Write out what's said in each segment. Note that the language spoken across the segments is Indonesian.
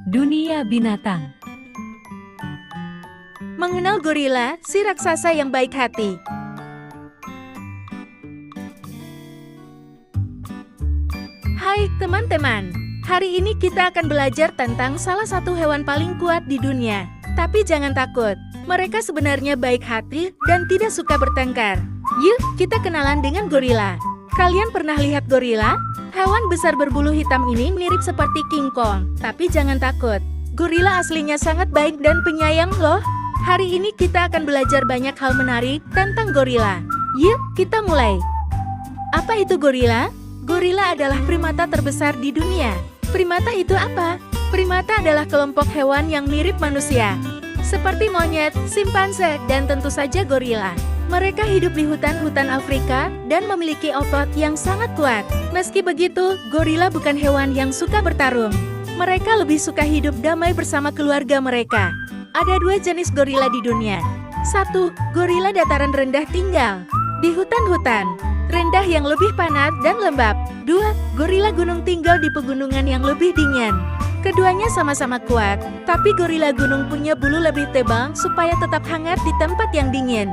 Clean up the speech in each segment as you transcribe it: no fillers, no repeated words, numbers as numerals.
Dunia binatang. Mengenal gorila, si raksasa yang baik hati. Hai teman-teman, hari ini kita akan belajar tentang salah satu hewan paling kuat di dunia. Tapi jangan takut, mereka sebenarnya baik hati dan tidak suka bertengkar. Yuk, kita kenalan dengan gorila. Kalian pernah lihat gorila? Hewan besar berbulu hitam ini mirip seperti King Kong. Tapi jangan takut, gorila aslinya sangat baik dan penyayang loh. Hari ini kita akan belajar banyak hal menarik tentang gorila. Yuk, kita mulai. Apa itu gorila? Gorila adalah primata terbesar di dunia. Primata itu apa? Primata adalah kelompok hewan yang mirip manusia, seperti monyet, simpanse, dan tentu saja gorila. Mereka hidup di hutan-hutan Afrika dan memiliki otot yang sangat kuat. Meski begitu, gorila bukan hewan yang suka bertarung. Mereka lebih suka hidup damai bersama keluarga mereka. Ada dua jenis gorila di dunia. 1. Gorila dataran rendah tinggal di hutan-hutan rendah yang lebih panas dan lembab. 2. Gorila gunung tinggal di pegunungan yang lebih dingin. Keduanya sama-sama kuat, tapi gorila gunung punya bulu lebih tebal supaya tetap hangat di tempat yang dingin.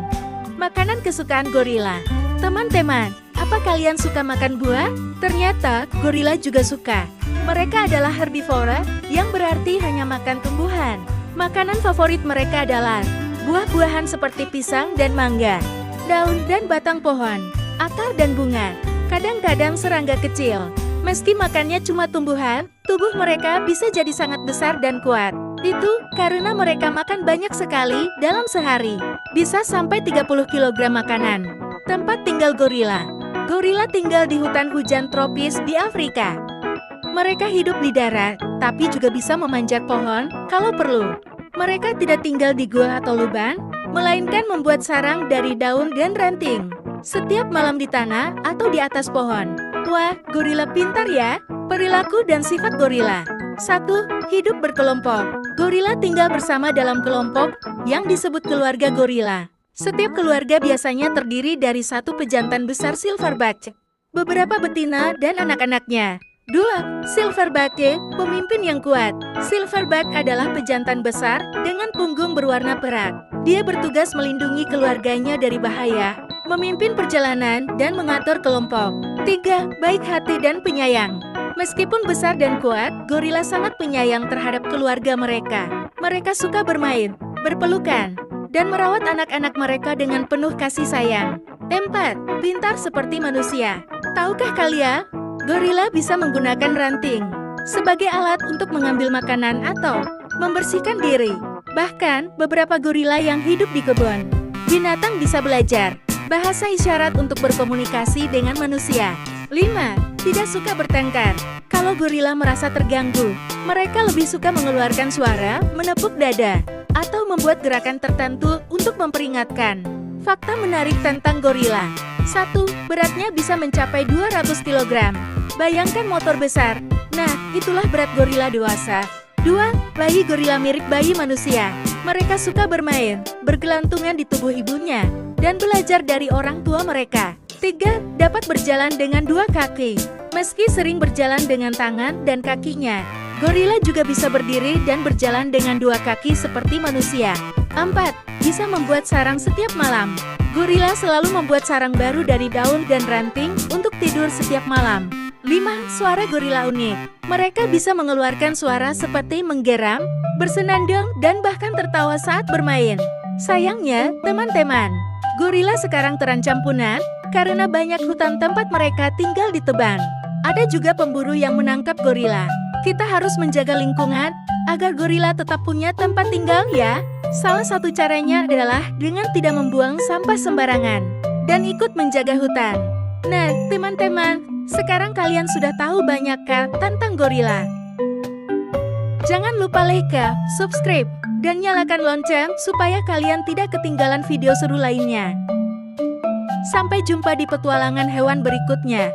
Makanan kesukaan gorila. Teman-teman, apa kalian suka makan buah? Ternyata, gorila juga suka. Mereka adalah herbivora, yang berarti hanya makan tumbuhan. Makanan favorit mereka adalah buah-buahan seperti pisang dan mangga, daun dan batang pohon, akar dan bunga, kadang-kadang serangga kecil. Meski makannya cuma tumbuhan, tubuh mereka bisa jadi sangat besar dan kuat. Itu karena mereka makan banyak sekali dalam sehari. Bisa sampai 30 kg makanan. Tempat tinggal gorila. Gorila tinggal di hutan hujan tropis di Afrika. Mereka hidup di darat, tapi juga bisa memanjat pohon kalau perlu. Mereka tidak tinggal di gua atau lubang, melainkan membuat sarang dari daun dan ranting. Setiap malam di tanah atau di atas pohon. Wah, gorila pintar ya. Perilaku dan sifat gorila. 1. Hidup berkelompok. Gorila tinggal bersama dalam kelompok yang disebut keluarga gorila. Setiap keluarga biasanya terdiri dari satu pejantan besar silverback, beberapa betina dan anak-anaknya. 2. Silverback, pemimpin yang kuat. Silverback adalah pejantan besar dengan punggung berwarna perak. Dia bertugas melindungi keluarganya dari bahaya, memimpin perjalanan, dan mengatur kelompok. 3. Baik hati dan penyayang. Meskipun besar dan kuat, gorila sangat penyayang terhadap keluarga mereka. Mereka suka bermain, berpelukan, dan merawat anak-anak mereka dengan penuh kasih sayang. 4. Pintar seperti manusia. Tahukah kalian, gorila bisa menggunakan ranting sebagai alat untuk mengambil makanan atau membersihkan diri. Bahkan, beberapa gorila yang hidup di kebun binatang bisa belajar bahasa isyarat untuk berkomunikasi dengan manusia. 5. Tidak suka bertengkar. Kalau gorila merasa terganggu, mereka lebih suka mengeluarkan suara, menepuk dada, atau membuat gerakan tertentu untuk memperingatkan. Fakta menarik tentang gorila. 1. Beratnya bisa mencapai 200 kg. Bayangkan motor besar. Nah, itulah berat gorila dewasa. 2. Bayi gorila mirip bayi manusia. Mereka suka bermain, bergelantungan di tubuh ibunya, dan belajar dari orang tua mereka. 3. Dapat berjalan dengan dua kaki. Meski sering berjalan dengan tangan dan kakinya, gorila juga bisa berdiri dan berjalan dengan dua kaki seperti manusia. 4. Bisa membuat sarang setiap malam. Gorila selalu membuat sarang baru dari daun dan ranting untuk tidur setiap malam. 5. Suara gorila unik. Mereka bisa mengeluarkan suara seperti menggeram, bersenandung, dan bahkan tertawa saat bermain. Sayangnya, teman-teman, gorila sekarang terancam punah karena banyak hutan tempat mereka tinggal ditebang. Ada juga pemburu yang menangkap gorila. Kita harus menjaga lingkungan agar gorila tetap punya tempat tinggal ya. Salah satu caranya adalah dengan tidak membuang sampah sembarangan dan ikut menjaga hutan. Nah, teman-teman, sekarang kalian sudah tahu banyak kan tentang gorila. Jangan lupa like, subscribe, dan nyalakan lonceng supaya kalian tidak ketinggalan video seru lainnya. Sampai jumpa di petualangan hewan berikutnya.